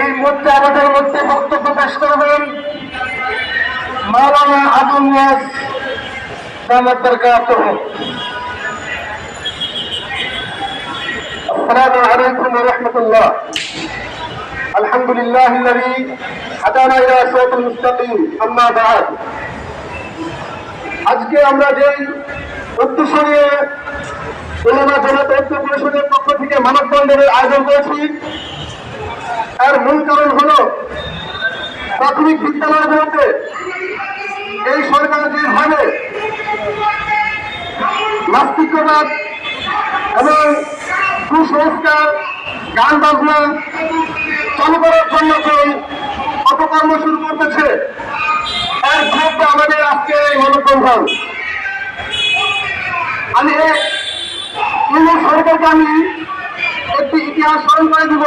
এই মুহূর্তে আমাদের মধ্যে বক্তব্য পেশ করবেন মাওলানা আবুল নিয়াজ দামাত বরকাতুহ। আসসালামু আলাইকুম ওয়া রাহমাতুল্লাহ। আলহামদুলিল্লাহিল্লাযী হাদানা ইলা সিরাতিল মুস্তাকিম, আম্মা বা'দ। আজকে আমরা যেই উদ্দেশ্য নিয়ে উলামা জামাত ঐক্য পরিষদের পক্ষ থেকে মানববন্ধনের আয়োজন করেছি, তার মূল কারণ হল প্রাথমিক বিদ্যালয়গুলোতে এই সরকার যেভাবে নাস্তিকবাদ এবং কুসংস্কার, গান বাজনা চালু করার জন্য যে অপকর্ম শুরু করতেছে, এর বিরুদ্ধে আমাদের আজকে এই মানববন্ধন। আমি সরকারকে আমি একটি ইতিহাস স্মরণ করে দিব,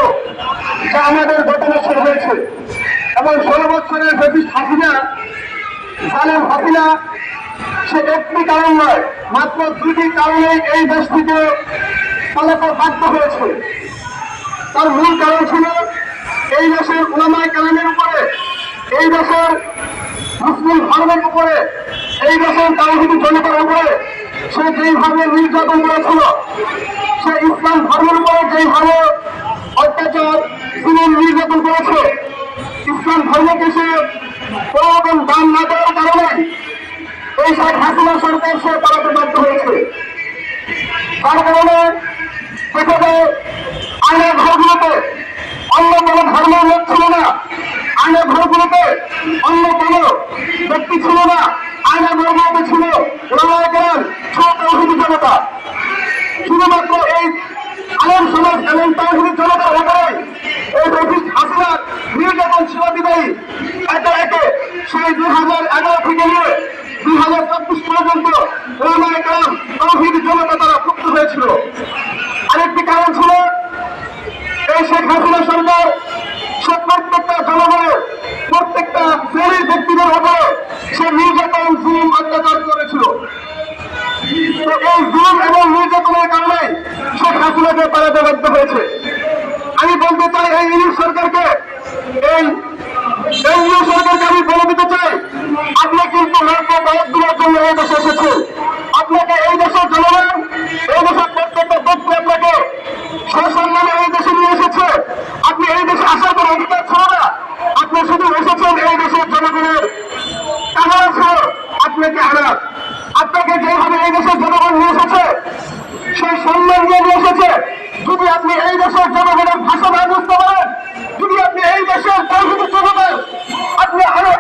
যা আমাদের গত বছর হয়েছে। এবং 16 বছরের ব্রিটিশ হাসিনা, জালেম হাসিনা, সে একটি কারণ নয়, মাত্র 2টি কারণে এই দেশ থেকে পালাতে বাধ্য হয়েছে। তার মূল কারণ ছিল এই দেশের উলামায়ে কেরামের উপরে, এই দেশের মুসলিম ধর্মের উপরে, এই দেশের তাওহীদি জনতার উপরে সে যেইভাবে নির্যাতন করেছিল, সে ইসলাম ধর্মের উপরে যেইভাবে অত্যাচার, জুলুম, নির্যাতন করেছে, ইসলাম ধর্মকে সে কোন দাম না দেওয়ার কারণে এই শেখ হাসিনা সরকার সে পালাতে বাধ্য হয়েছে। তার কারণে দেখা যায় আইনের ঘরগুলোতে অন্য কোনো ধর্মের লোক ছিল না, আইনের ঘরগুলোতে অন্য কোনো ব্যক্তি ছিল না, আইনের ঘরগুলোতে ছিল উলামায়ে কেরাম, তাওহীদি জনতা। শুধুমাত্র এই আলেম সমাজ এবং তাওহীদি জনতার উপরে এই ব্রিটিশ হাসিনার নির্যাতন ছিল বিদায়ী। একে একে সেই 2011 থেকে নিয়ে 2024 পর্যন্ত উলামায়ে কেরাম, তাওহীদি জনতা তারা মুক্ত হয়েছিল। আরেকটি কারণ ছিল এই শেখ হাসিনা সরকার সে প্রত্যেকটা জনগণের, প্রত্যেকটা শ্রেণীর ব্যক্তিদের উপরে সে নির্যাতন, জুলুম, অত্যাচার করেছিল। তো এই জুলুম এবং নির্যাতনের কারণে শেখ হাসিনাকে পালাতে বাধ্য হয়েছে। আমি বলতে চাই এই ইউনিট সরকারকে, এই কেন্দ্রীয় সরকারকে আমি বলে দিতে চাই, আপনি কিন্তু মাত্র কয়েকদিনের জন্য এই দেশে এসেছেন। আপনাকে এই দেশের জনগণ, এই দেশের প্রত্যেকটা ব্যক্তি আপনাকে সসম্মানে এই দেশে নিয়ে এসেছে। আপনি এই দেশে আসার কোনো অধিকার ছিল না, আপনি শুধু এসেছেন এই দেশের জনগণের কারণ ছিল আপনাকে আনার। আপনাকে যেভাবে এই দেশের জনগণ নিয়ে এসেছে, সেই সম্মান নিয়ে নিয়ে এসেছে। যদি আপনি এই দেশের জনগণের ভাষা না বুঝতে পারেন, যদি আপনি এই দেশের তাওহীদি জনতার আপনি আরো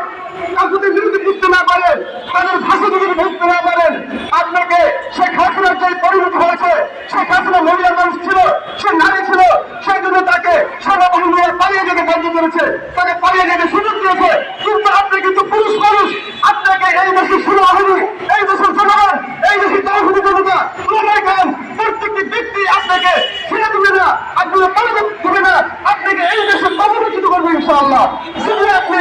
কাউকে বিরোধী বুঝতে না পারেন, তাদের ভাষা যদি বুঝতে না পারেন, আপনাকে শেখ হাসিনার যে পরিণতি হয়েছে, শেখ হাসিনা মহিলা মানুষ ছিল, সে নারী ছিল, সেই জন্য তাকে সেনাবাহিনী পালিয়ে যেতে বাধ্য করেছে, তাকে পালিয়ে যেতে সুযোগ দিয়েছে। কিন্তু আপনি কিন্তু পুরুষ মানুষ, আপনাকে এই দেশের সেনাবাহিনী, এই দেশের জনগণ, এই দেশের তাওহীদি জনতা, উলামায়ে কেরাম, প্রত্যেকটি ব্যক্তি আপনাকে ছেড়ে দেবে না, আপনাকে পালাতে দেবে না, আপনাকে এই দেশে অবমুখিত করবে ইনশাআল্লাহ। যদি আপনি